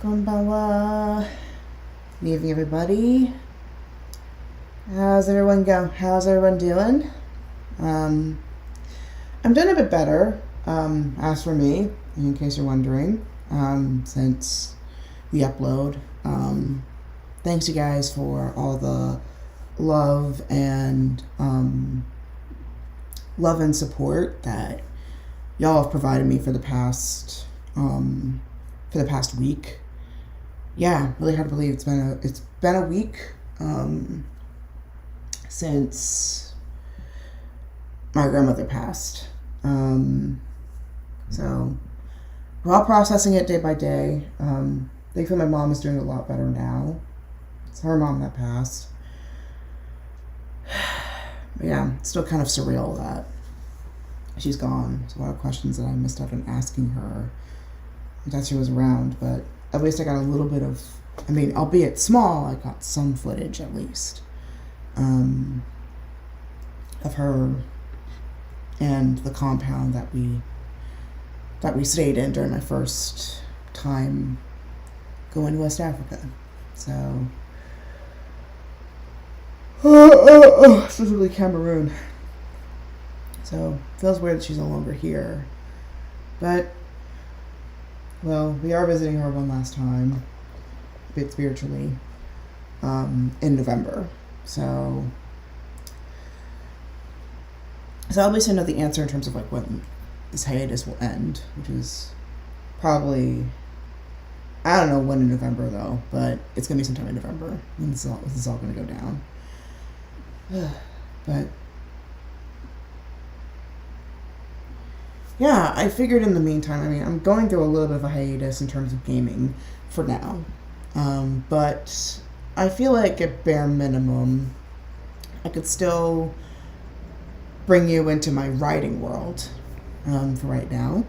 Konbanwa. Good evening, everybody. How's everyone doing? I'm doing a bit better. As for me, in case you're wondering, since the upload, thanks you guys for all the love and support that y'all have provided me for the past week. Yeah, really hard to believe it's been a week since my grandmother passed. So we're all processing it day by day. Thankfully, my mom is doing a lot better now. It's her mom that passed. But yeah, it's still kind of surreal that she's gone. There's a lot of questions that I missed out on asking her that she was around, but at least I got a little bit of, albeit small, I got some footage at least of her and the compound that we stayed in during my first time going to West Africa. So, specifically Cameroon. So, it feels weird that she's no longer here. But, well, we are visiting her one last time, a bit spiritually, in November. So at least I know the answer in terms of like when this hiatus will end, which is probably, I don't know when in November though, but it's gonna be sometime in November when this is all gonna go down. But yeah, I figured in the meantime, I'm going through a little bit of a hiatus in terms of gaming for now. But I feel like at bare minimum, I could still bring you into my writing world for right now.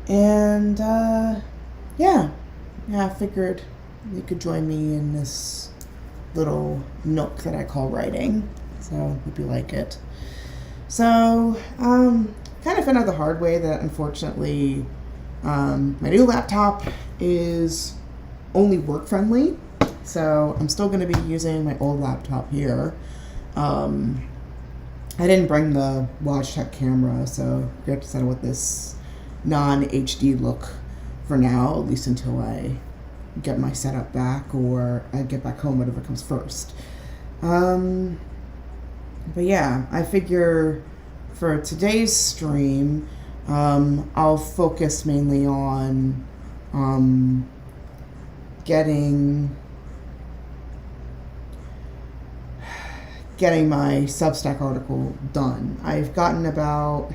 And yeah, I figured you could join me in this little nook that I call writing. So hope you like it. So kind of found out the hard way that unfortunately my new laptop is only work friendly. So I'm still going to be using my old laptop here. I didn't bring the Logitech camera, so we have to settle with this non-HD look for now, at least until I get my setup back or I get back home, whatever comes first. But yeah, I figure for today's stream, I'll focus mainly on getting my Substack article done. I've gotten about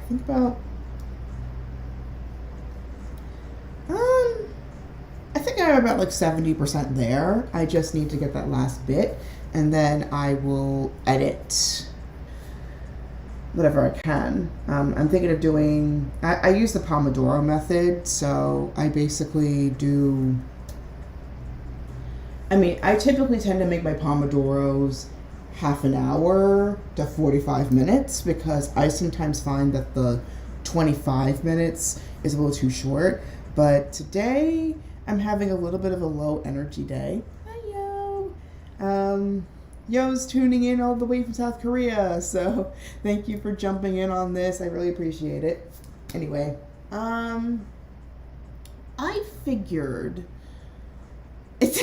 I'm about like 70% there. I just need to get that last bit, and then I will edit whatever I can. I'm thinking of doing, I use the Pomodoro method, so I basically do, I typically tend to make my Pomodoros half an hour to 45 minutes because I sometimes find that the 25 minutes is a little too short. But today I'm having a little bit of a low energy day. Hi, Yo. Yo's tuning in all the way from South Korea, so thank you for jumping in on this. I really appreciate it. Anyway, I figured it's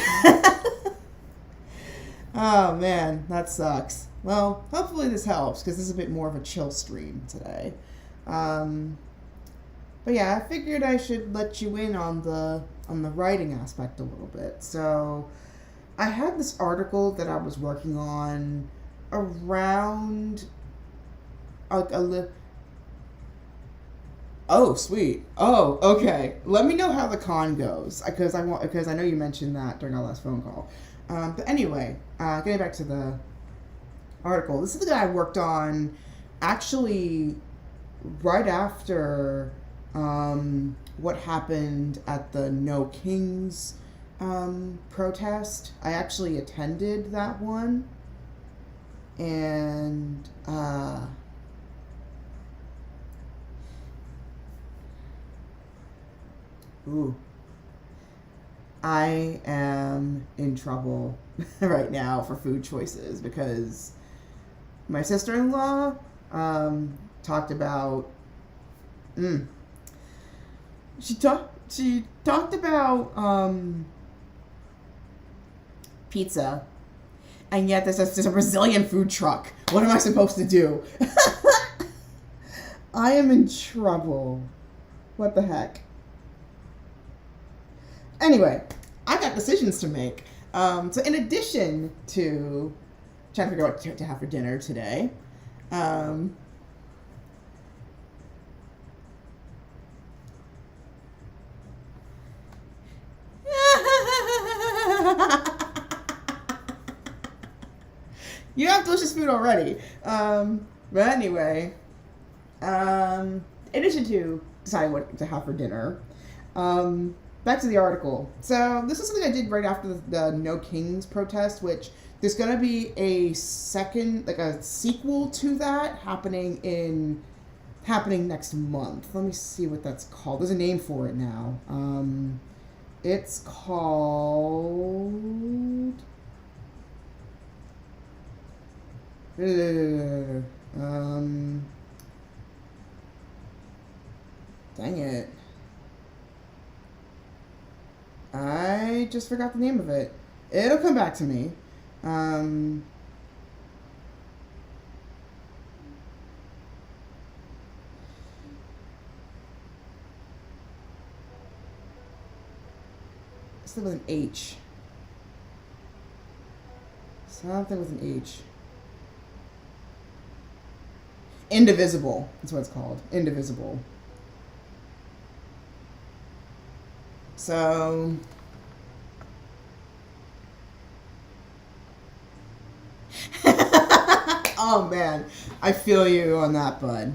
oh man, that sucks. Well, hopefully this helps because this is a bit more of a chill stream today. But yeah, I figured I should let you in on the writing aspect a little bit. So I had this article that I was working on around Oh, sweet. Oh, okay. Let me know how the con goes because I know you mentioned that during our last phone call. But anyway, getting back to the article, this is the guy I worked on actually right after what happened at the No Kings protest. I actually attended that one, and ooh, I am in trouble right now for food choices because my sister-in-law talked about she talked about pizza, and yet there's a Brazilian food truck. What am I supposed to do? I am in trouble. What the heck? Anyway, I got decisions to make. So in addition to trying to figure out what to have for dinner today, you have delicious food already. But anyway, in addition to deciding what to have for dinner, back to the article. So this is something I did right after the No Kings protest, which there's going to be a second, like a sequel to that happening next month. Let me see what that's called. There's a name for it now. It's called... dang it. I just forgot the name of it. It'll come back to me. Something with an H. Something with an H. Indivisible. That's what it's called. Indivisible. So... oh man, I feel you on that, bud.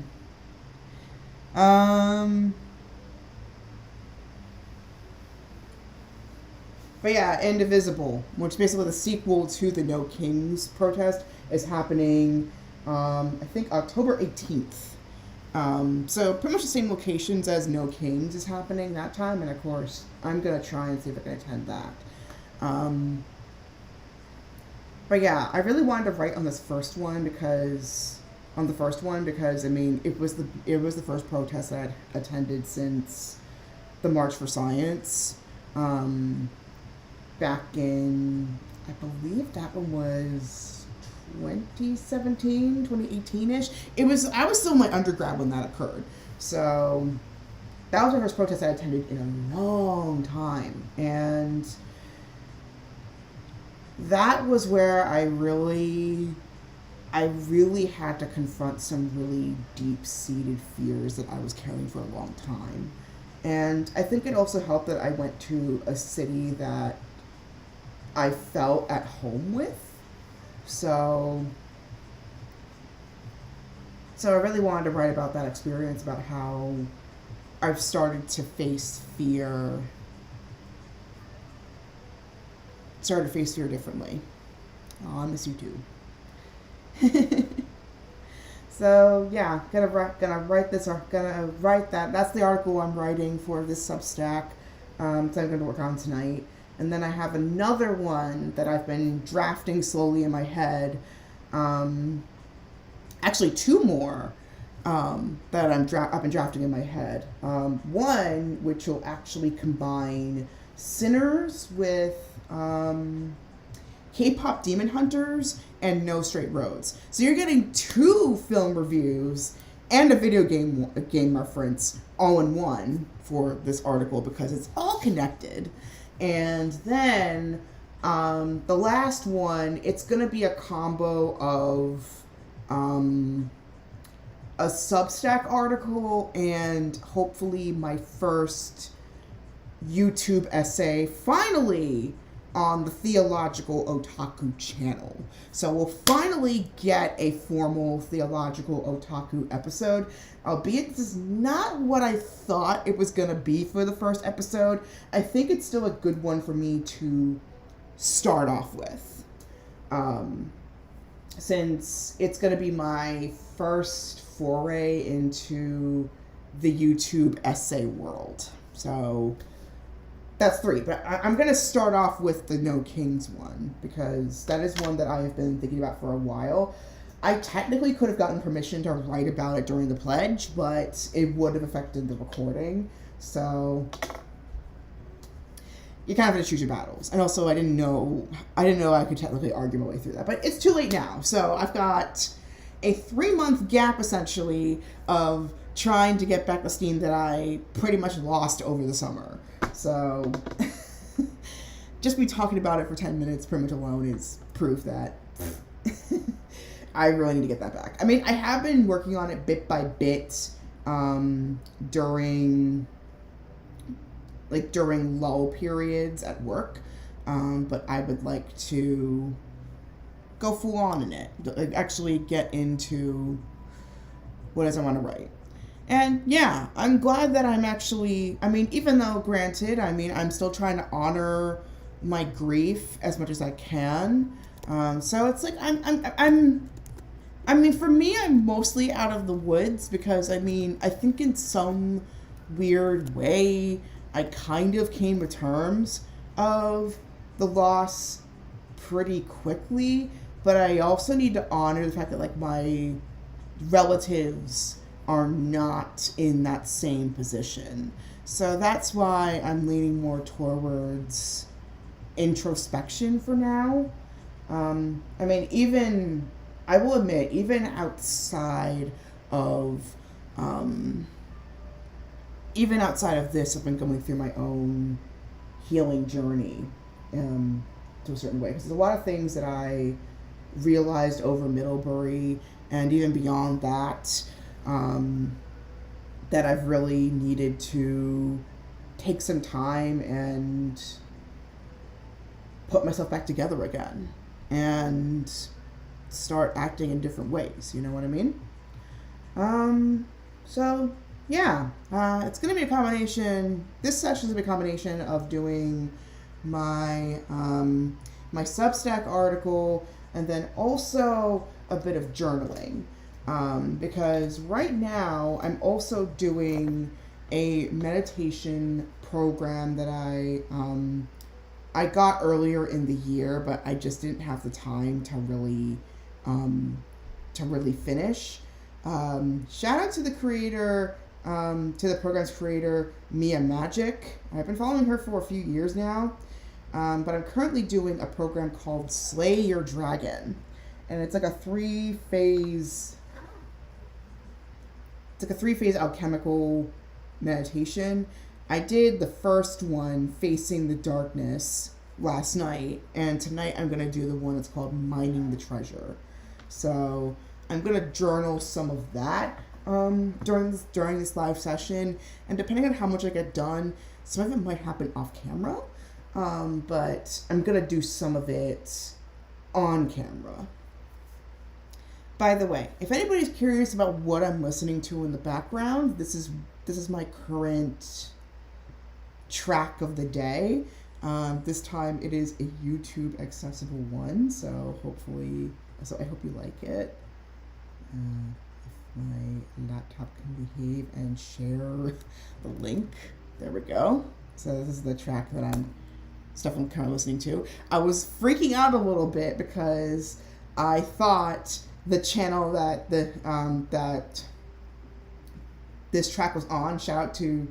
But yeah, Indivisible, which is basically the sequel to the No Kings protest, is happening, I think October 18th. So pretty much the same locations as No Kings is happening that time, and of course, I'm gonna try and see if I can attend that. But yeah, I really wanted to write on this first one because I mean, it was the first protest that I'd attended since the March for Science. Back in, I believe that one was 2018-ish. I was still in my undergrad when that occurred. So that was the first protest I attended in a long time. And that was where I really had to confront some really deep-seated fears that I was carrying for a long time. And I think it also helped that I went to a city that I felt at home with. So I really wanted to write about that experience, about how I've started to face fear differently. Oh, I miss you too. So yeah, gonna write that. That's the article I'm writing for this Substack. So I'm gonna work on tonight, and then I have another one that I've been drafting slowly in my head. Actually, two more that I've been drafting in my head. One which will actually combine Sinners with K-pop Demon Hunters and No Straight Roads. So you're getting two film reviews and a video game reference all in one for this article because it's all connected. And then the last one, it's going to be a combo of a Substack article and hopefully my first YouTube essay, finally, on the Theological Otaku channel. So we'll finally get a formal Theological Otaku episode, albeit this is not what I thought it was going to be for the first episode. I think it's still a good one for me to start off with, since it's going to be my first foray into the YouTube essay world. So That's 3, but I'm going to start off with the No Kings one, because that is one that I have been thinking about for a while. I technically could have gotten permission to write about it during the pledge, but it would have affected the recording. So you kind of have to choose your battles. And also, I didn't know I could technically argue my way through that. But it's too late now. So I've got a 3-month gap, essentially, of trying to get back the steam that I pretty much lost over the summer. So just me talking about it for 10 minutes pretty much alone is proof that I really need to get that back. I mean, I have been working on it bit by bit during lull periods at work, but I would like to go full on in it, like actually get into what it is I want to write. And yeah, I'm glad that I'm actually, I mean, even though granted, I mean, I'm still trying to honor my grief as much as I can. So it's like, I mean, for me, I'm mostly out of the woods because, I mean, I think in some weird way, I kind of came to terms of the loss pretty quickly, but I also need to honor the fact that, like, my relatives are not in that same position. So that's why I'm leaning more towards introspection for now. I mean, I will admit, even outside of this, I've been going through my own healing journey to a certain way. Because there's a lot of things that I realized over Middlebury and even beyond that, that I've really needed to take some time and put myself back together again and start acting in different ways. You know what I mean? So yeah, it's going to be a combination. This session is a combination of doing my my Substack article and then also a bit of journaling. Because right now I'm also doing a meditation program that I got earlier in the year, but I just didn't have the time to really finish. Shout out to the creator, to the program's creator, Mia Magic. I've been following her for a few years now, but I'm currently doing a program called Slay Your Dragon, and it's like a 3-phase. It's like a 3-phase alchemical meditation. I did the first one, Facing the Darkness, last night, and tonight I'm going to do the one that's called Mining the Treasure. So I'm going to journal some of that during this live session, and depending on how much I get done, some of it might happen off camera, but I'm going to do some of it on camera. By the way, if anybody's curious about what I'm listening to in the background, this is my current track of the day. This time it is a YouTube accessible one, so I hope you like it. If my laptop can behave and share the link. There we go. So this is the track that I'm kind of listening to. I was freaking out a little bit because I thought the channel that that this track was on, shout out to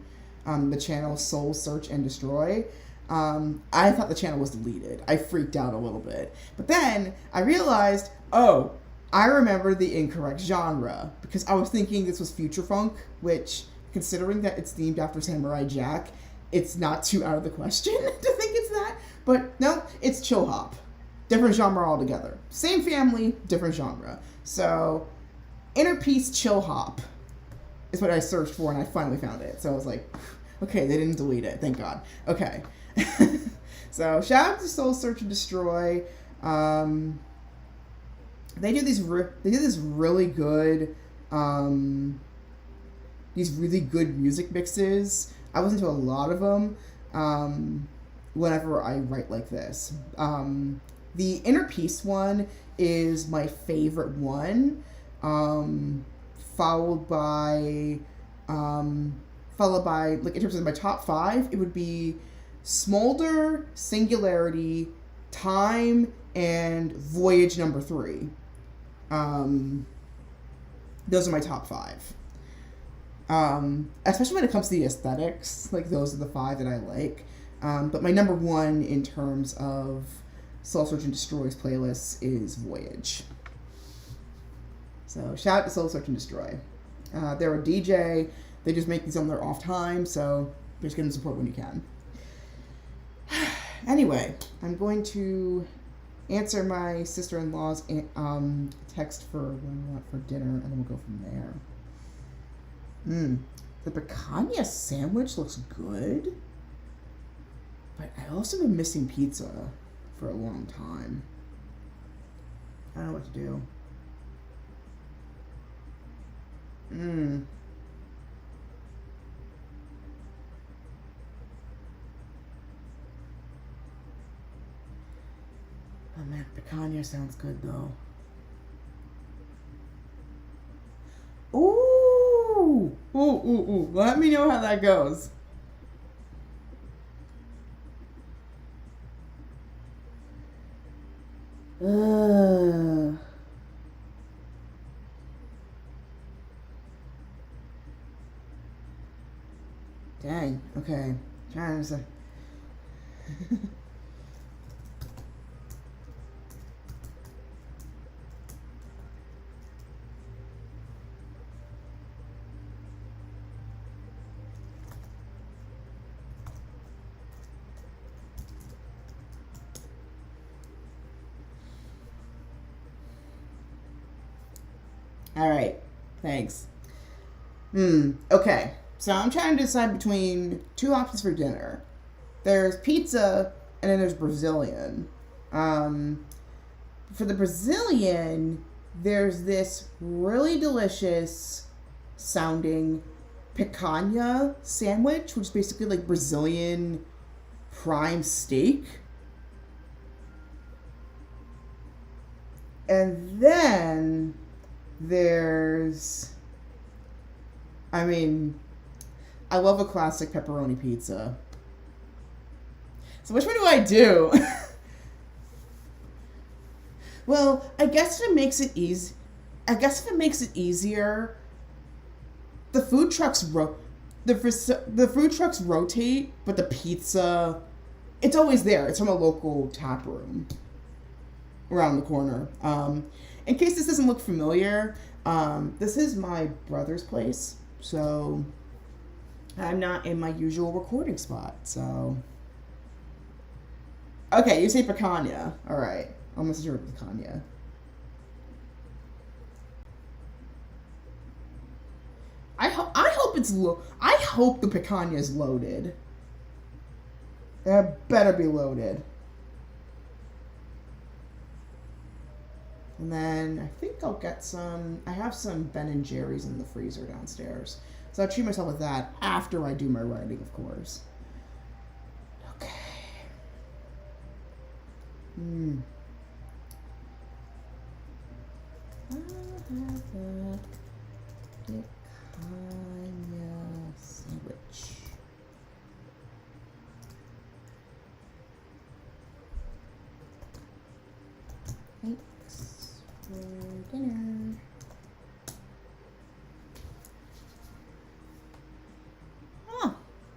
the channel Soul Search and Destroy. I thought the channel was deleted. I freaked out a little bit. But then I realized, oh, I remember the incorrect genre, because I was thinking this was future funk, which, considering that it's themed after Samurai Jack, it's not too out of the question to think it's that. But no, it's chill hop. Different genre altogether. Same family, different genre. So, Inner Peace Chill Hop is what I searched for, and I finally found it. So I was like, okay, they didn't delete it. Thank God. Okay. So, shout out to Soul Search and Destroy. They do this really good music mixes. I listen to a lot of them whenever I write like this. The Inner Peace one is my favorite one, followed by like, in terms of my top 5, it would be Smolder, Singularity, Time, and Voyage number 3. Those are my top 5. Especially when it comes to the aesthetics, like those are the 5 that I like. But my number 1 in terms of Soul Search and Destroy's playlists is Voyage. So shout out to Soul Search and Destroy. They're a DJ. They just make these on their off time, so just get them support when you can. Anyway, I'm going to answer my sister-in-law's text for what I want for dinner, and then we'll go from there. The picanha sandwich looks good, but I also been missing pizza for a long time. I don't know what to do. Oh man, picanha sounds good though. Ooh. Let me know how that goes. Dang, okay. Trying to say. All right, thanks. Okay, so I'm trying to decide between 2 options for dinner. There's pizza, and then there's Brazilian. For the Brazilian, there's this really delicious sounding picanha sandwich, which is basically like Brazilian prime steak. And then there's, I love a classic pepperoni pizza. So which one do I do? Well, I guess if it makes it easier, the food trucks rotate, but the pizza, it's always there. It's from a local tap room around the corner. In case this doesn't look familiar, this is my brother's place, so I'm not in my usual recording spot, so. Okay, you say picanha. All right, I'll message her with picanha. I hope the picanha is loaded. It better be loaded. And then I think I'll get I have some Ben & Jerry's in the freezer downstairs. So I'll treat myself with that after I do my writing, of course. Okay. I'll have a picanha sandwich. Thanks for dinner. Oh,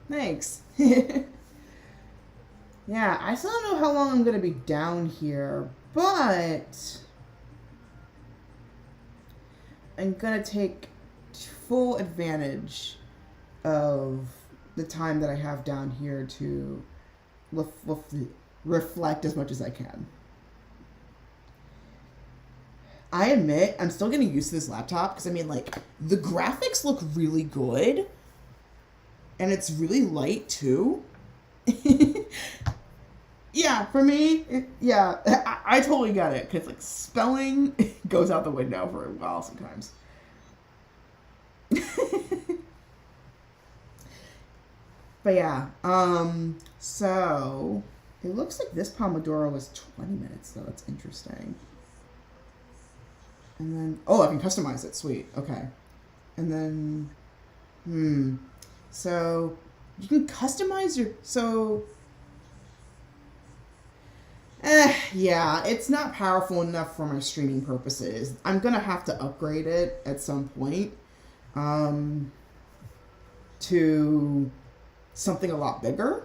thanks. Yeah, I still don't know how long I'm going to be down here, but I'm going to take full advantage of the time that I have down here to reflect as much as I can. I admit, I'm still getting used to this laptop because, the graphics look really good, and it's really light, too. Yeah, for me, I totally get it, because, spelling goes out the window for a while sometimes. But yeah, so, it looks like this Pomodoro was 20 minutes, though. That's interesting. And then, I can customize it. Sweet. Okay. And then, so you can customize Yeah, it's not powerful enough for my streaming purposes. I'm gonna have to upgrade it at some point, um, to something a lot bigger.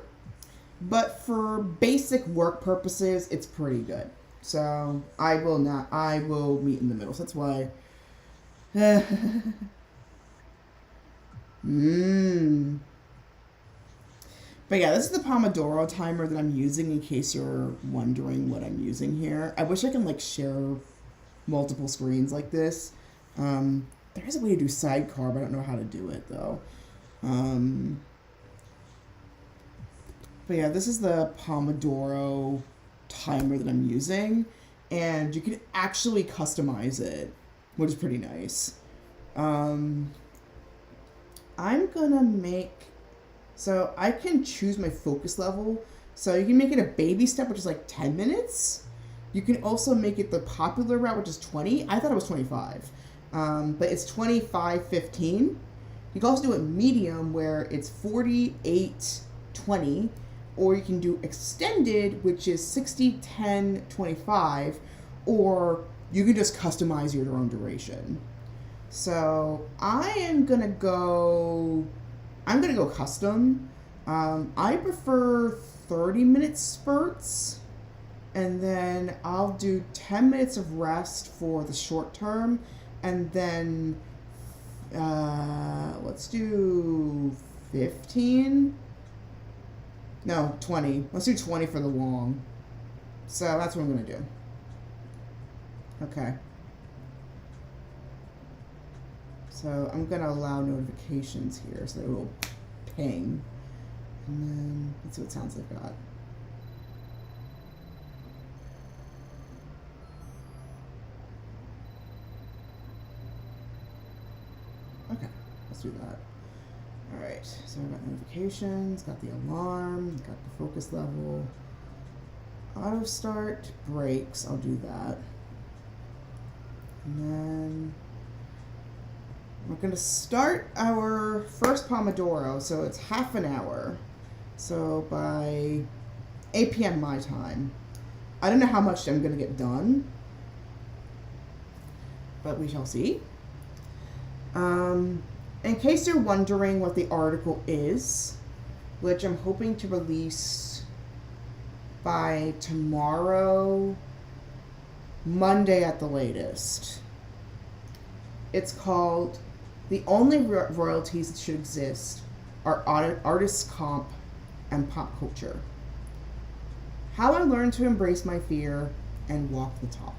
But for basic work purposes, it's pretty good. So I will not. I will meet in the middle. So that's why. Mmm. But yeah, this is the Pomodoro timer that I'm using in case you're wondering what I'm using here. I wish I can like share multiple screens like this. There is a way to do sidecar, but I don't know how to do it though. But yeah, this is the Pomodoro timer that I'm using, and you can actually customize it, which is pretty nice. I'm gonna make, so I can choose my focus level. So you can make it a baby step, which is like 10 minutes. You can also make it the popular route, which is 20. I thought it was 25, but it's 25-15. You can also do it medium, where it's 48-20. Or you can do extended, which is 60-10-25, or you can just customize your own duration. So I'm gonna go custom. I prefer 30-minute spurts, and then I'll do 10 minutes of rest for the short term, and then let's do 15. No, 20. Let's do 20 for the long. So that's what I'm going to do. Okay. So I'm going to allow notifications here so it will ping. And then let's see what sounds I've got. Okay, let's do that. Alright, so I've got notifications, got the alarm, got the focus level. Auto start, brakes, I'll do that. And then we're going to start our first Pomodoro, so it's half an hour. So by 8 p.m. my time. I don't know how much I'm going to get done, but we shall see. In case you're wondering what the article is, which I'm hoping to release by tomorrow, Monday at the latest. It's called "The Only Royalties That Should Exist Are Artists' Comp and Pop Culture. How I Learned to Embrace My Fear and Walk the Talk."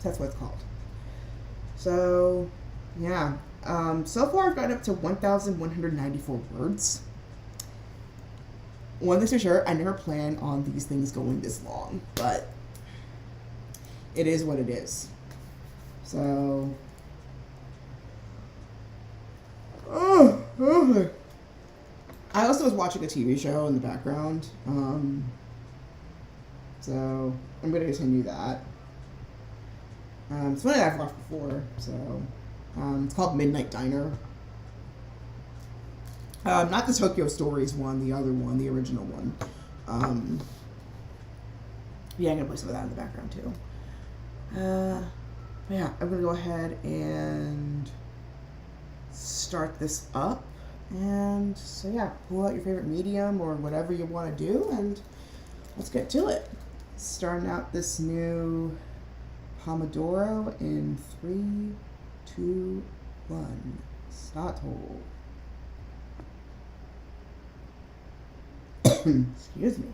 That's what it's called. So, yeah. So far I've got up to 1,194 words. One thing's for sure, I never plan on these things going this long, but it is what it is. So, I also was watching a TV show in the background, so I'm going to continue that. It's one that I've watched before, so it's called Midnight Diner. Not the Tokyo Stories one, the other one, the original one. Yeah, I'm going to play some of that in the background too. Yeah, I'm going to go ahead and start this up. And so yeah, pull out your favorite medium or whatever you want to do, and let's get to it. Starting out this new Pomodoro in 3, 2, 1. Start. Excuse me.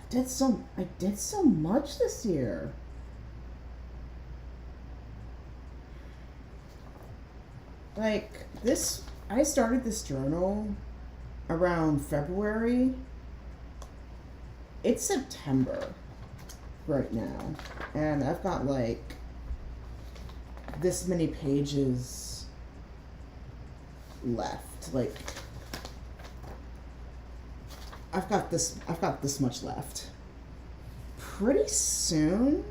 did so much this year. Like this, I started this journal around February. It's September right now, and I've got like this many pages left. Like I've got this much left. Pretty soon,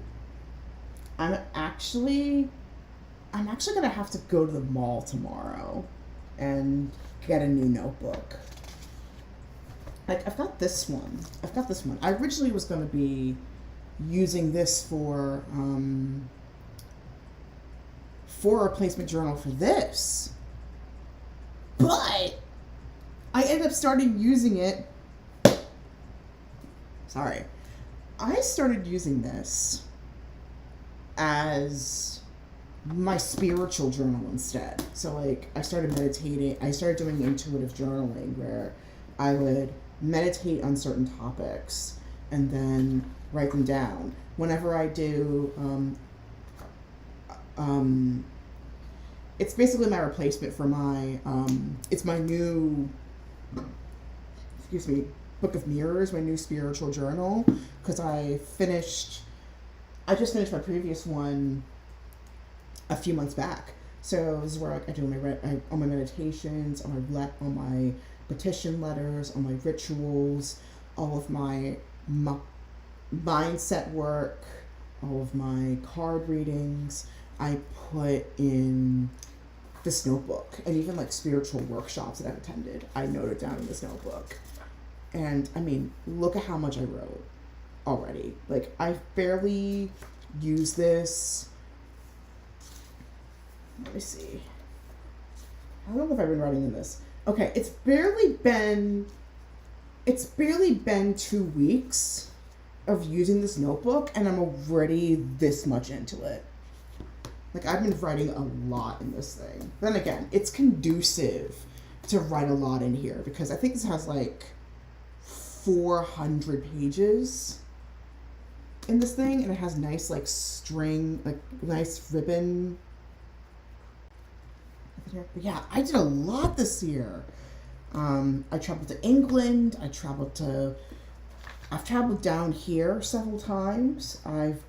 I'm actually gonna have to go to the mall tomorrow and get a new notebook. Like I've got this one. I originally was gonna be using this for a replacement journal for this, but I ended up starting using it. Sorry, I started using this as my spiritual journal instead. So like I started meditating. I started doing intuitive journaling where I would meditate on certain topics and then write them down. Whenever I do, it's basically my replacement for my, it's my new, Book of Mirrors, my new spiritual journal, because I just finished my previous one a few months back. So this is where I do all my meditations, on my petition letters, on my rituals, all of my mindset work, all of my card readings. I put in this notebook, and even like spiritual workshops that I've attended, I noted down in this notebook. And I mean, look at how much I wrote already. Like I've barely used this. Let me see. How long have I been writing in this? Okay, it's barely been 2 weeks of using this notebook, and I'm already this much into it. Like I've been writing a lot in this thing. Then again, it's conducive to write a lot in here because I think this has like 400 pages in this thing, and it has nice like string, like nice ribbon. But yeah, I did a lot this year. I traveled to England. I've traveled down here several times. I've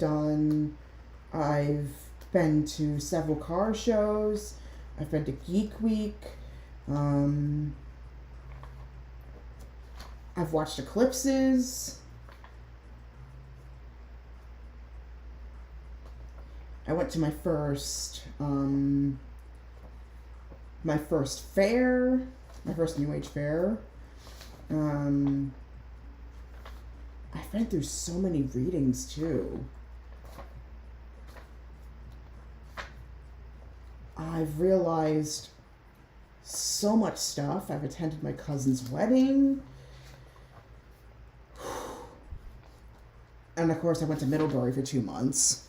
been to several car shows. I've been to Geek Week. I've watched eclipses. I went to my first fair, my first New Age fair. I've been through so many readings too. I've realized so much stuff. I've attended my cousin's wedding. And of course I went to Middlebury for 2 months.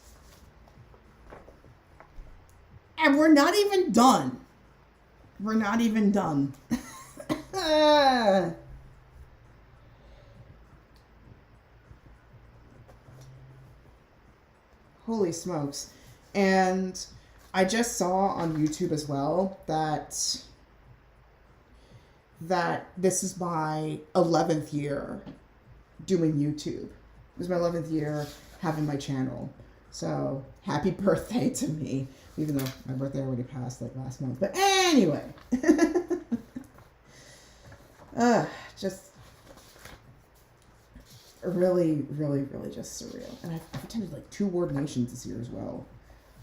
And we're not even done. Holy smokes. And I just saw on YouTube as well that this is my 11th year doing YouTube. It was my 11th year having my channel. So happy birthday to me, even though my birthday already passed like last month. But anyway, just really, really, really just surreal. And I've attended like 2 ordinations this year as well.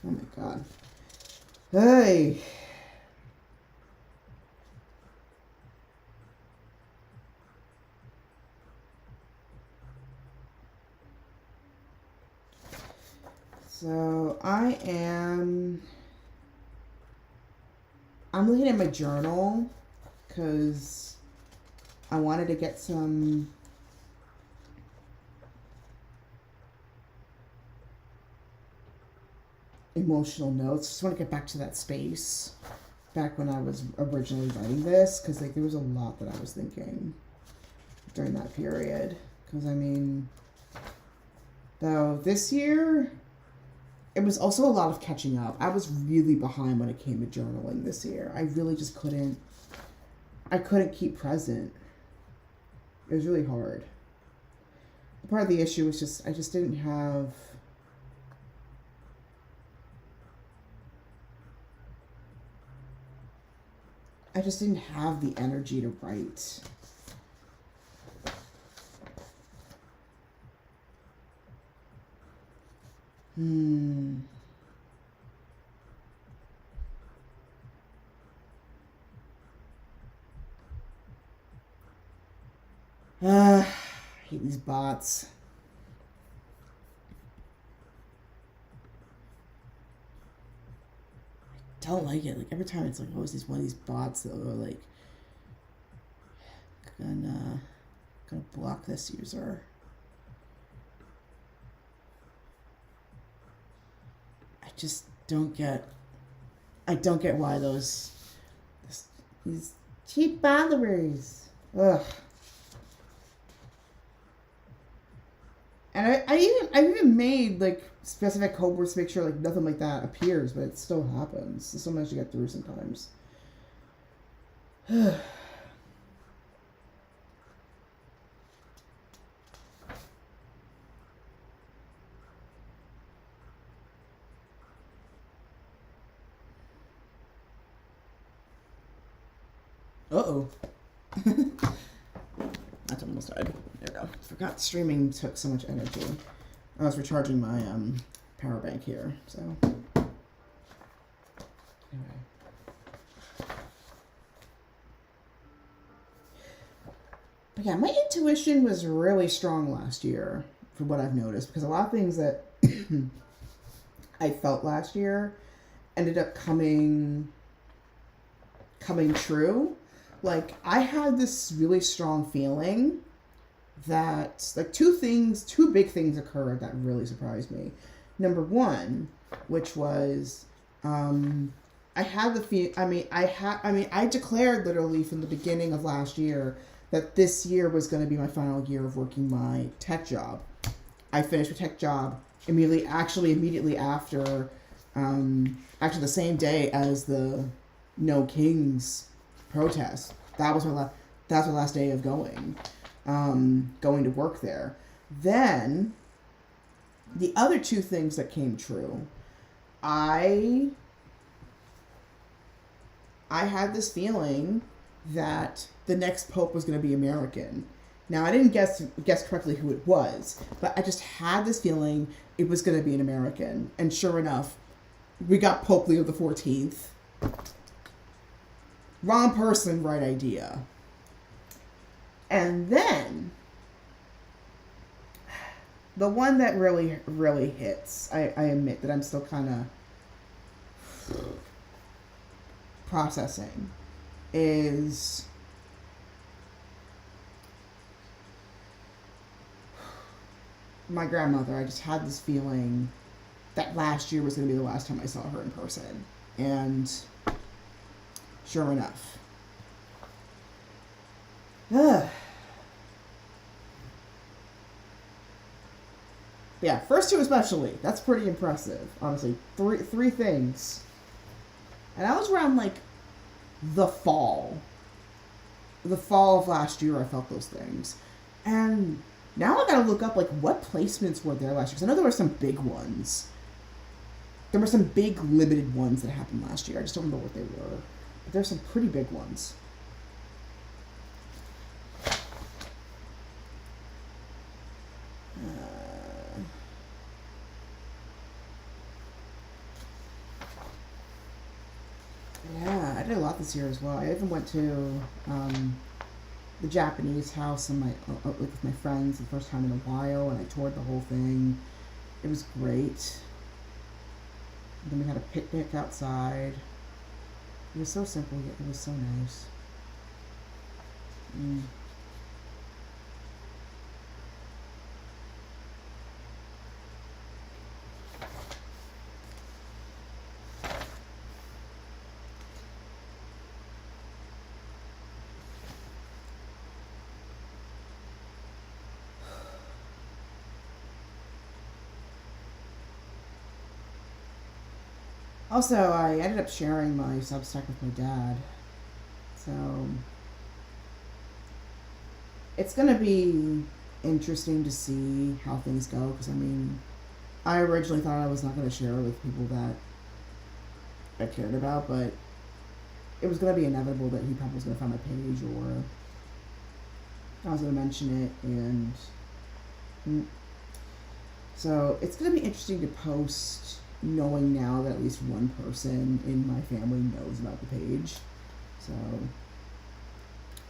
Oh my God. Hey. So I'm looking at my journal because I wanted to get some emotional notes. Just want to get back to that space back when I was originally writing this, because like there was a lot that I was thinking during that period. Because I mean, Though this year, it was also a lot of catching up. I was really behind when it came to journaling this year. I really just couldn't. I couldn't keep present. It was really hard. Part of the issue was just I just didn't have. I just didn't have the energy to write. I hate these bots. I don't like it. Like every time it's like always these one of these bots that are like gonna block this user. I just don't get. I don't get why these cheap followers. Ugh. And I even made like specific code words to make sure like nothing like that appears, but it still happens. It's still managed to get through sometimes. Uh-oh. That's almost died. There we go. Forgot streaming took so much energy. I was recharging my power bank here, so anyway. But yeah, my intuition was really strong last year, for what I've noticed, because a lot of things that I felt last year ended up coming true. Like, I had this really strong feeling that, like, two big things occurred that really surprised me. Number one, which was, I declared literally from the beginning of last year that this year was going to be my final year of working my tech job. I finished my tech job immediately after the same day as the No Kings protest. That's my last day of going to work there. Then the other two things that came true, I had this feeling that the next pope was going to be American. Now, I didn't guess correctly who it was, but I just had this feeling it was going to be an American. And sure enough, we got Pope Leo the 14th. Wrong person, right idea. And then, the one that really, really hits, I admit that I'm still kind of processing, is my grandmother. I just had this feeling that last year was going to be the last time I saw her in person. And sure enough. Yeah, first two especially. That's pretty impressive, honestly. Three things. And that was around, like, the fall. The fall of last year I felt those things. And now I gotta look up, like, what placements were there last year. Because I know there were some big ones. There were some big limited ones that happened last year. I just don't know what they were. But there's some pretty big ones. Yeah, I did a lot this year as well. I even went to the Japanese house and with my friends the first time in a while, and I toured the whole thing. It was great. And then we had a picnic outside. It was so simple, yet it was so nice. Also, I ended up sharing my Substack with my dad. So it's going to be interesting to see how things go. Because, I mean, I originally thought I was not going to share it with people that I cared about. But it was going to be inevitable that he probably was going to find my page, or I was going to mention it. And so it's going to be interesting to post knowing now that at least one person in my family knows about the page. So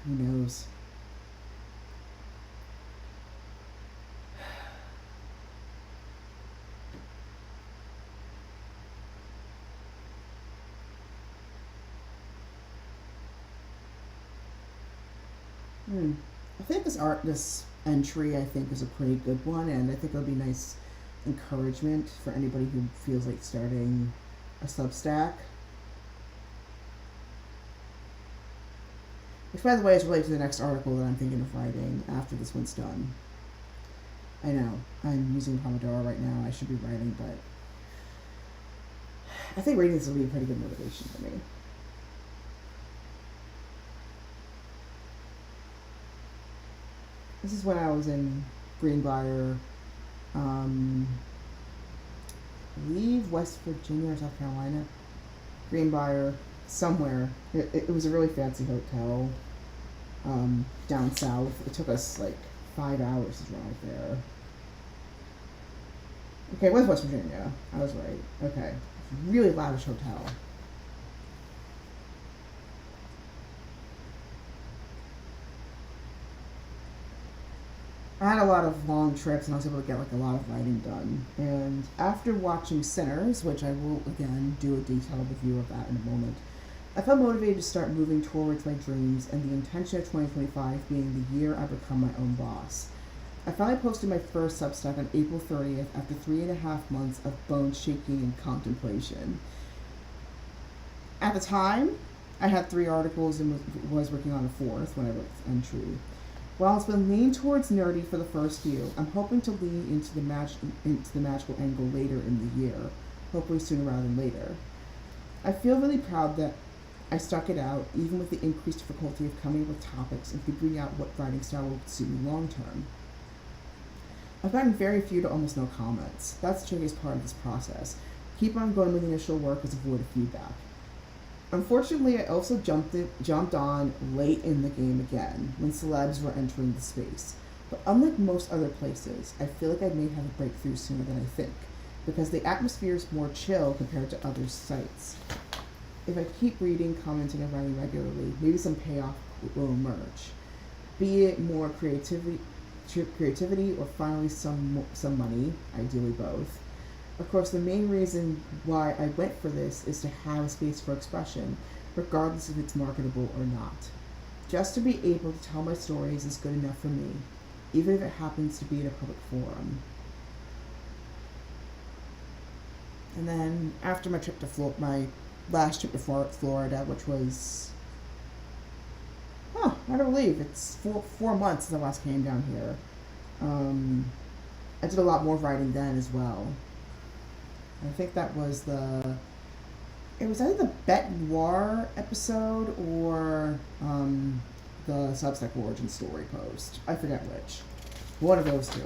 who knows? I think this entry, I think, is a pretty good one, and I think it'll be nice encouragement for anybody who feels like starting a Substack. Which, by the way, is related to the next article that I'm thinking of writing after this one's done. I know, I'm using Pomodoro right now. I should be writing, but I think reading this will be a pretty good motivation for me. This is when I was in Greenbrier, I believe West Virginia or South Carolina. Greenbrier, somewhere. It was a really fancy hotel down south. It took us like 5 hours to drive there. Okay, it was West Virginia. I was right. Okay. Really lavish hotel. I had a lot of long trips, and I was able to get like a lot of writing done. And after watching Sinners, which I will again do a detailed review of that in a moment, I felt motivated to start moving towards my dreams, and the intention of 2025 being the year I become my own boss. I finally posted my first Substack on April 30th after 3.5 months of bone shaking and contemplation. At the time, I had 3 articles and was working on a 4th when I wrote this entry. While it's been leaning towards nerdy for the first few, I'm hoping to lean into the magical angle later in the year, hopefully sooner rather than later. I feel really proud that I stuck it out, even with the increased difficulty of coming up with topics and figuring out what writing style will suit me long term. I've gotten very few to almost no comments. That's the trickiest part of this process. Keep on going with the initial work as a void of feedback. Unfortunately, I also jumped on late in the game again, when celebs were entering the space. But unlike most other places, I feel like I may have a breakthrough sooner than I think, because the atmosphere is more chill compared to other sites. If I keep reading, commenting, and writing regularly, maybe some payoff will emerge. Be it more creativity, or finally some money, ideally both. Of course, the main reason why I went for this is to have a space for expression, regardless if it's marketable or not. Just to be able to tell my stories is good enough for me, even if it happens to be in a public forum. And then, after my last trip to Florida, which was, I don't believe it's 4 months since I last came down here. I did a lot more writing then as well. I think that was it was either the Bête Noire episode or the Substack origin story post. I forget which. One of those two.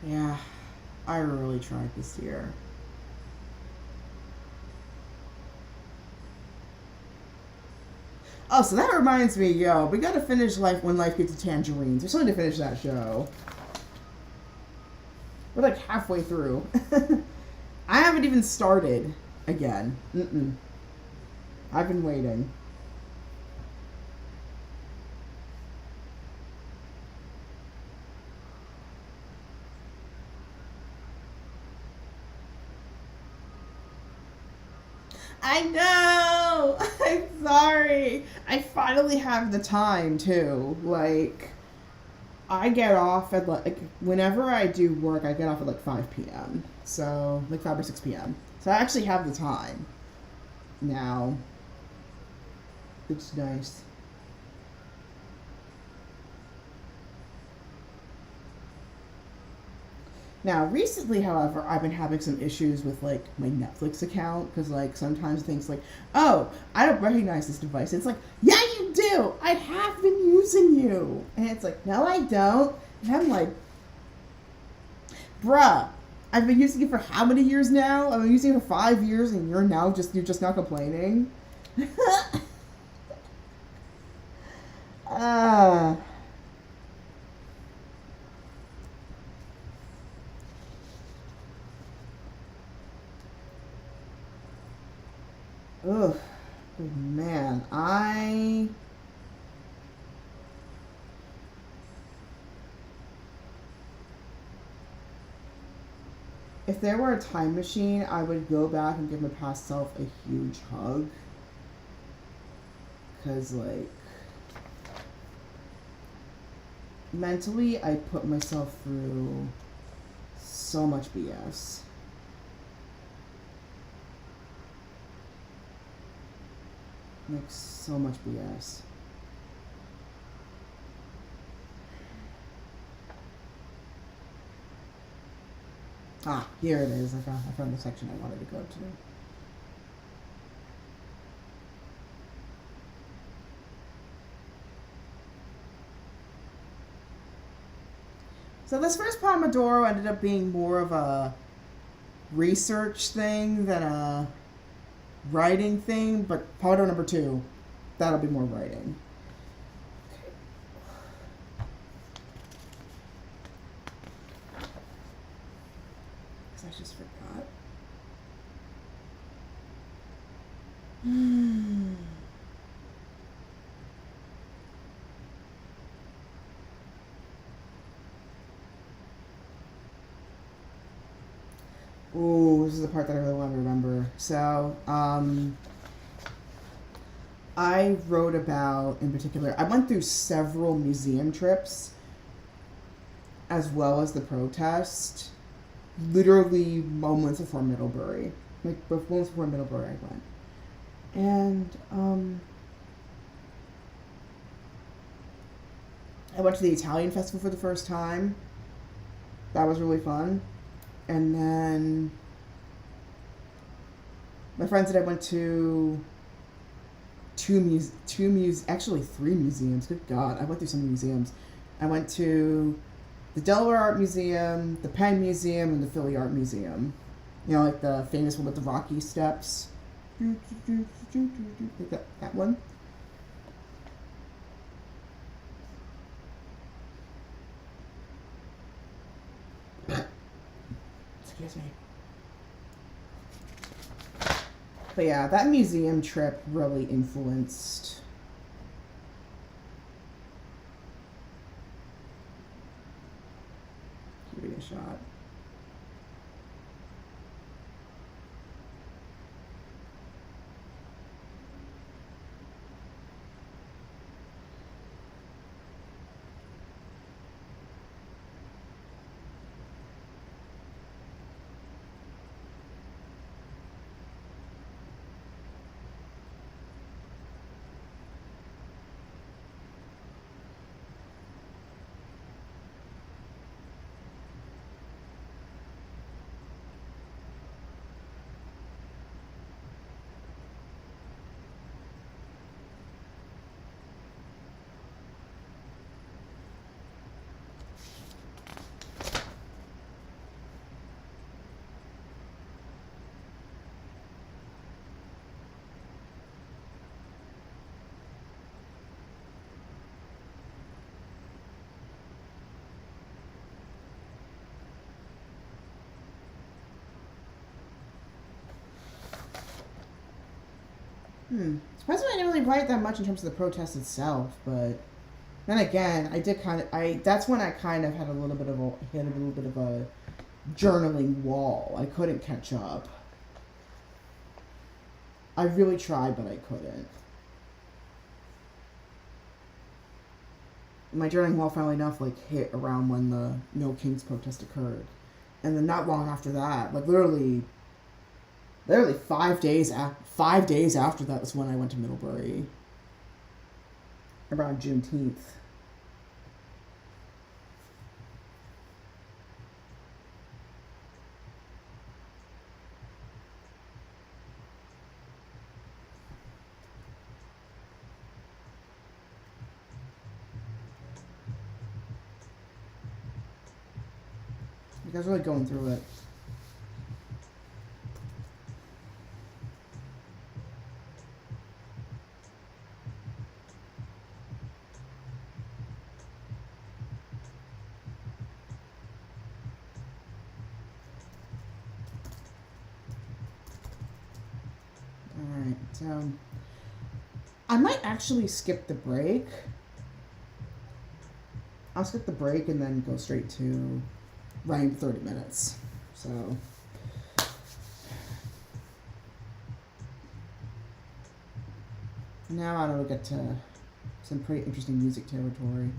Yeah, I really tried this year. Oh, so that reminds me, we gotta finish Life When Life Gets to Tangerines. We still need to finish that show. We're like halfway through. I haven't even started again. I've been waiting. I know. I'm sorry. I finally have the time too. Like, I get off at like whenever I do work, I get off at like 5 p.m. So like 5 or 6 p.m. So I actually have the time now. It's nice. Now, recently, however, I've been having some issues with like my Netflix account because like sometimes things like, oh, I don't recognize this device. It's like, yeah, you do. I have been using you, and it's like, no, I don't. And I'm like, bruh, I've been using it for how many years now? I've been using it for 5 years, and you're just not complaining. Ah. Ugh, man, if there were a time machine, I would go back and give my past self a huge hug. Because, like, mentally, I put myself through so much BS. Like, so much BS. Ah, here it is. I found the section I wanted to go to. So this first Pomodoro ended up being more of a research thing than a writing thing, but Pomodoro number 2, that'll be more writing. Because I just forgot. Ooh, this is the part that I really want to remember. So, I wrote about, in particular, I went through several museum trips, as well as the protest, literally moments before Middlebury. Like, moments before Middlebury I went. And, I went to the Italian festival for the first time. That was really fun. And then my friends and I went to actually 3 museums. Good God, I went through so many museums. I went to the Delaware Art Museum, the Penn Museum, and the Philly Art Museum. You know, like the famous one with the Rocky Steps. Like that one. Excuse me. But yeah, that museum trip really influenced. Give it a shot. Surprisingly, I didn't really write that much in terms of the protest itself, but then again, that's when I kind of had hit a little bit of a journaling wall. I couldn't catch up. I really tried, but I couldn't. My journaling wall, funnily enough, like hit around when the No Kings protest occurred, and then not long after that, like literally 5 days after that was when I went to Middlebury. Around Juneteenth. You guys are really going through it. Alright, so I might actually skip the break. I'll skip the break and then go straight to running 30 minutes. So now I don't get to some pretty interesting music territory.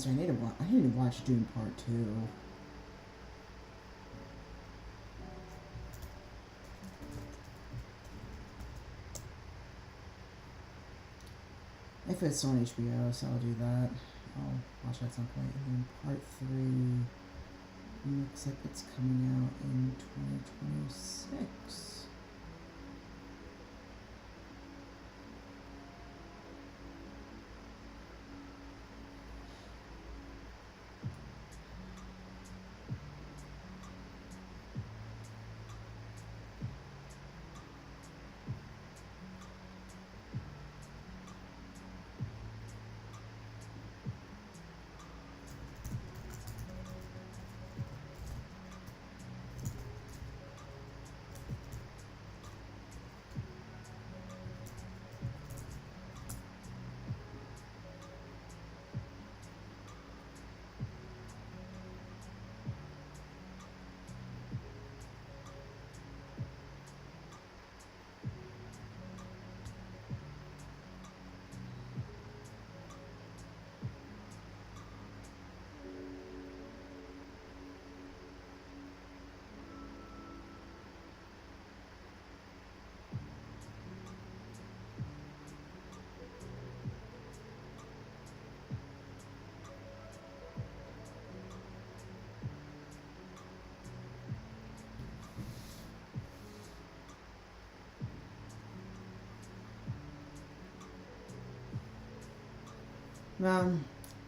Actually, I need to watch Dune Part 2. If it's on HBO, so I'll do that. I'll watch that at some point. And then Part 3 looks like it's coming out in 2026.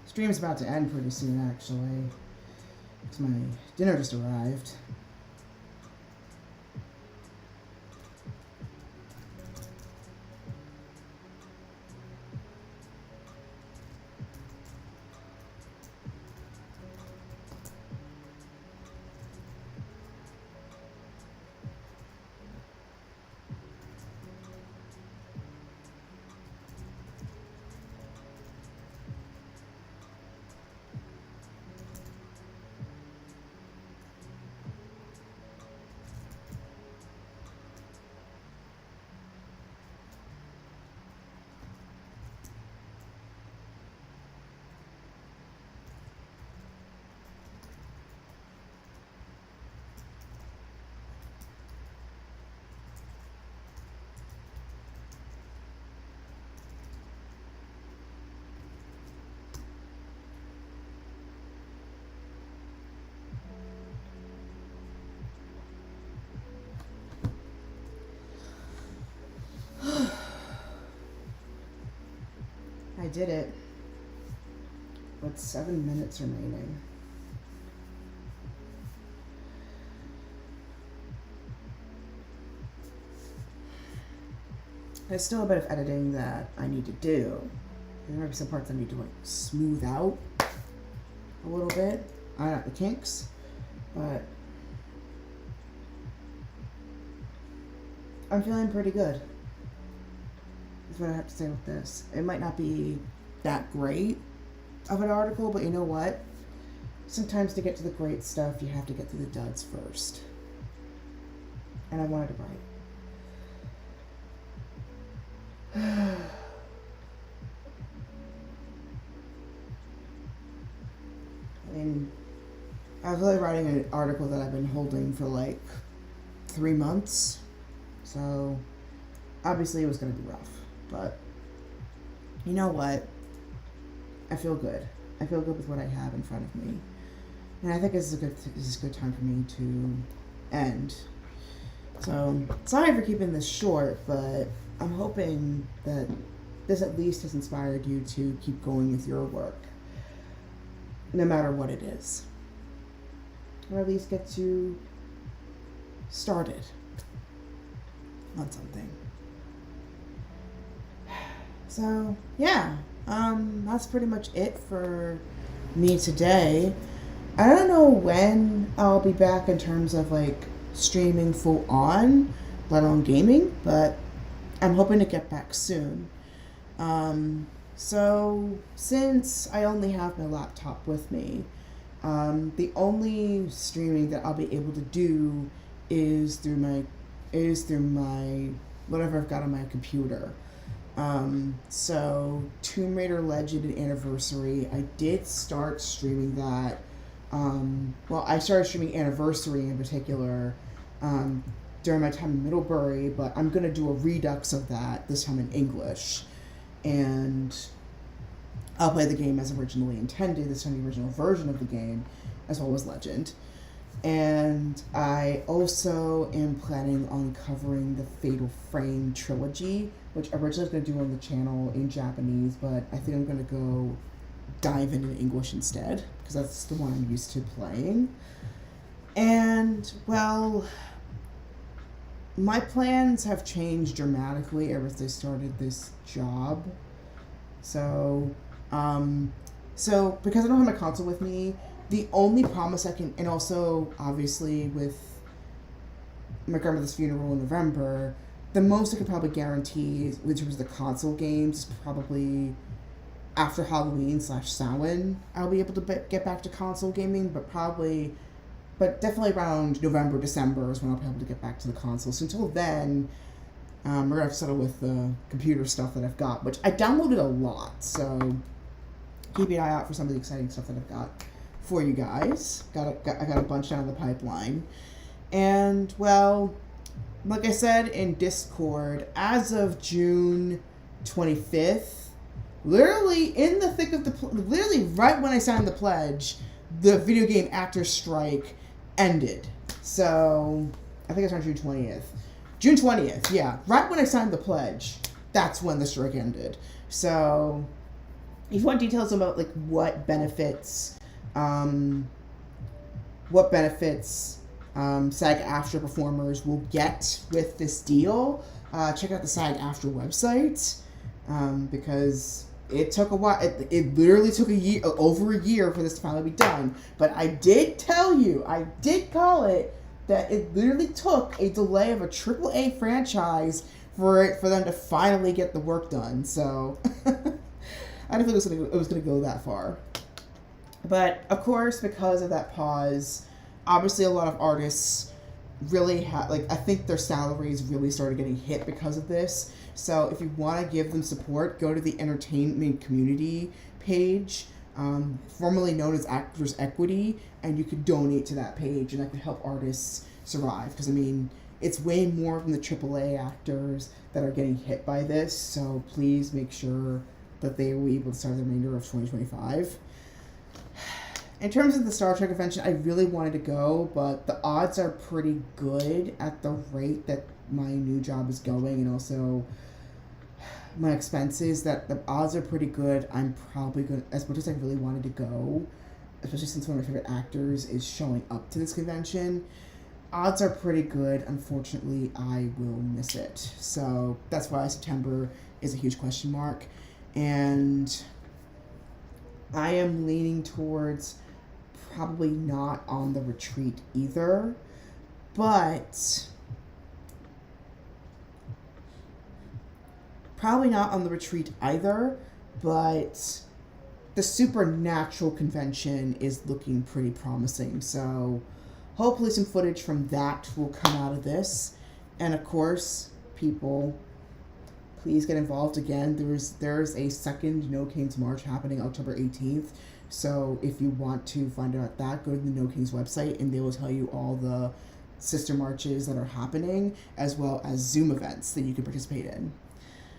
Stream's about to end pretty soon, actually. 'Cause my dinner just arrived. I did it. With 7 minutes remaining. There's still a bit of editing that I need to do. There might be some parts I need to like smooth out a little bit. I got the kinks, but I'm feeling pretty good. That's what I have to say with this. It might not be that great of an article, but you know what? Sometimes to get to the great stuff, you have to get through the duds first. And I wanted to write. I mean, I was really writing an article that I've been holding for like 3 months. So obviously it was going to be rough. But you know what? I feel good. I feel good with what I have in front of me. And I think this is a good time for me to end. So sorry for keeping this short, but I'm hoping that this at least has inspired you to keep going with your work, no matter what it is. Or at least get you started on something. So, yeah, that's pretty much it for me today. I don't know when I'll be back in terms of like streaming full on, let alone gaming, but I'm hoping to get back soon. So since I only have my laptop with me, the only streaming that I'll be able to do is through my whatever I've got on my computer. So Tomb Raider Legend Anniversary, I did start streaming that. Well, I started streaming Anniversary in particular during my time in Middlebury, but I'm going to do a redux of that, this time in English. And I'll play the game as originally intended, this time the original version of the game, as well as Legend. And I also am planning on covering the Fatal Frame trilogy, which I originally was going to do on the channel in Japanese, but I think I'm going to go dive into English instead, because that's the one I'm used to playing. And, well, my plans have changed dramatically ever since I started this job. So because I don't have my console with me, the only promise I can, and also obviously with my grandmother's funeral in November, the most I could probably guarantee in terms of the console games is probably after Halloween/Samhain, I'll be able to get back to console gaming, but definitely around November, December is when I'll be able to get back to the console. So until then, we're going to have to settle with the computer stuff that I've got, which I downloaded a lot, so keep an eye out for some of the exciting stuff that I've got for you guys. I got a bunch down the pipeline. And, well, like I said in Discord, as of June 25th, literally in the thick of literally right when I signed the pledge, the video game actors strike ended. So, I think it's on June 20th. June 20th, yeah. Right when I signed the pledge, that's when the strike ended. So, if you want details about, like, what benefits SAG-AFTRA performers will get with this deal, check out the SAG-AFTRA website, because it took a while. It literally took over a year for this to finally be done. But I did call it, that it literally took a delay of a AAA franchise for them to finally get the work done. So I didn't think it was gonna go that far. But of course, because of that pause, obviously a lot of artists really I think their salaries really started getting hit because of this. So if you want to give them support, go to the entertainment community page, formerly known as Actors Equity, and you could donate to that page, and that could help artists survive. Because, I mean, it's way more than the AAA actors that are getting hit by this, so please make sure that they will be able to start the remainder of 2025. In terms of the Star Trek convention, I really wanted to go, but the odds are pretty good at the rate that my new job is going, and also my expenses, that the odds are pretty good. I'm probably going to, as much as I really wanted to go, especially since one of my favorite actors is showing up to this convention, odds are pretty good. Unfortunately, I will miss it. So that's why September is a huge question mark. And I am leaning towards probably not on the retreat either, but the Supernatural convention is looking pretty promising. So hopefully some footage from that will come out of this. And of course, people, please get involved. Again, there's a second No Kings March happening October 18th. So if you want to find out that, go to the No Kings website, and they will tell you all the sister marches that are happening, as well as Zoom events that you can participate in.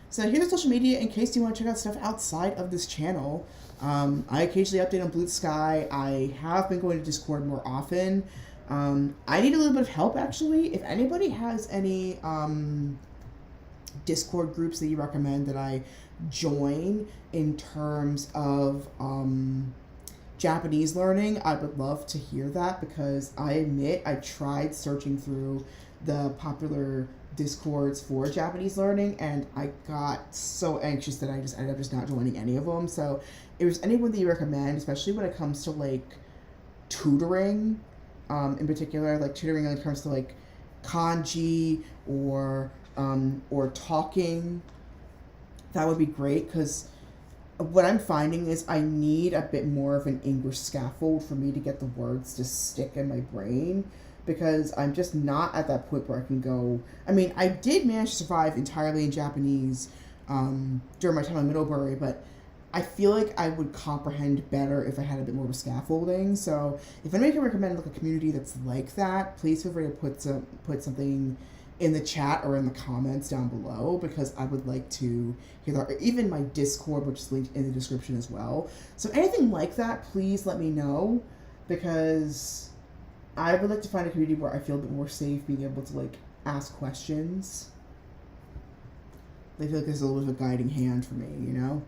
So here's the social media in case you want to check out stuff outside of this channel. I occasionally update on Blue Sky. I have been going to Discord more often. I need a little bit of help, actually. If anybody has any Discord groups that you recommend that I join in terms of Japanese learning, I would love to hear that, because I admit I tried searching through the popular Discords for Japanese learning, and I got so anxious that I just ended up just not joining any of them. So if there's anyone that you recommend, especially when it comes to like tutoring, in particular, like tutoring when it comes to like kanji or talking, that would be great, because what I'm finding is I need a bit more of an English scaffold for me to get the words to stick in my brain, because I'm just not at that point where I can go. I mean, I did manage to survive entirely in Japanese during my time in Middlebury, but I feel like I would comprehend better if I had a bit more of a scaffolding. So if anybody can recommend like a community that's like that, please feel free to put something in the chat or in the comments down below, because I would like to hear that. Or even my Discord, which is linked in the description as well. So anything like that, please let me know, because I would like to find a community where I feel a bit more safe being able to like ask questions. I feel like there's a little bit of a guiding hand for me, you know?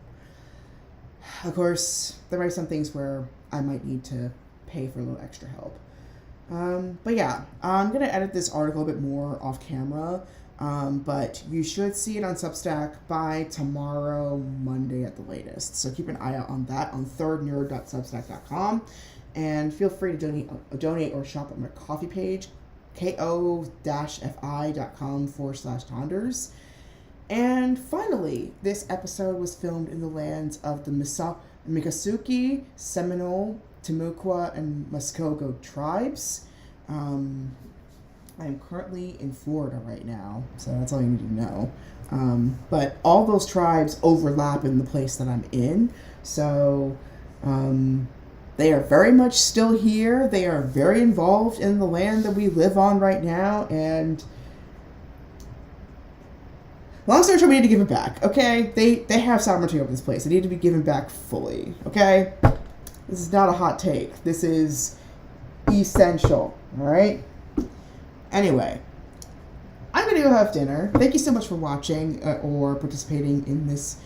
Of course, there are some things where I might need to pay for a little extra help. But yeah, I'm going to edit this article a bit more off camera, but you should see it on Substack by tomorrow, Monday at the latest. So keep an eye out on that on thirdnerd.substack.com, and feel free to donate or shop at my coffee page, ko-fi.com/Tonders. And finally, this episode was filmed in the lands of the Miccosukee, Seminole, Timucua, and Mascogo tribes. I'm currently in Florida right now, so that's all you need to know. But all those tribes overlap in the place that I'm in, so they are very much still here. They are very involved in the land that we live on right now, and long story short, we need to give it back, okay? They have sovereignty over this place. They need to be given back fully, okay? This is not a hot take. This is essential, all right? Anyway, I'm going to go have dinner. Thank you so much for watching or participating in this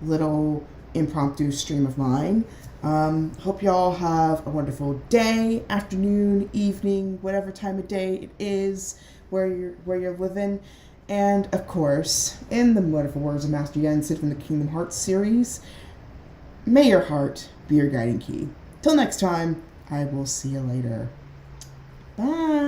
little impromptu stream of mine. Hope y'all have a wonderful day, afternoon, evening, whatever time of day it is where you're living. And, of course, in the wonderful words of Master Yen Sid from the Kingdom Hearts series, may your heart be your guiding key. Till next time, I will see you later. Bye!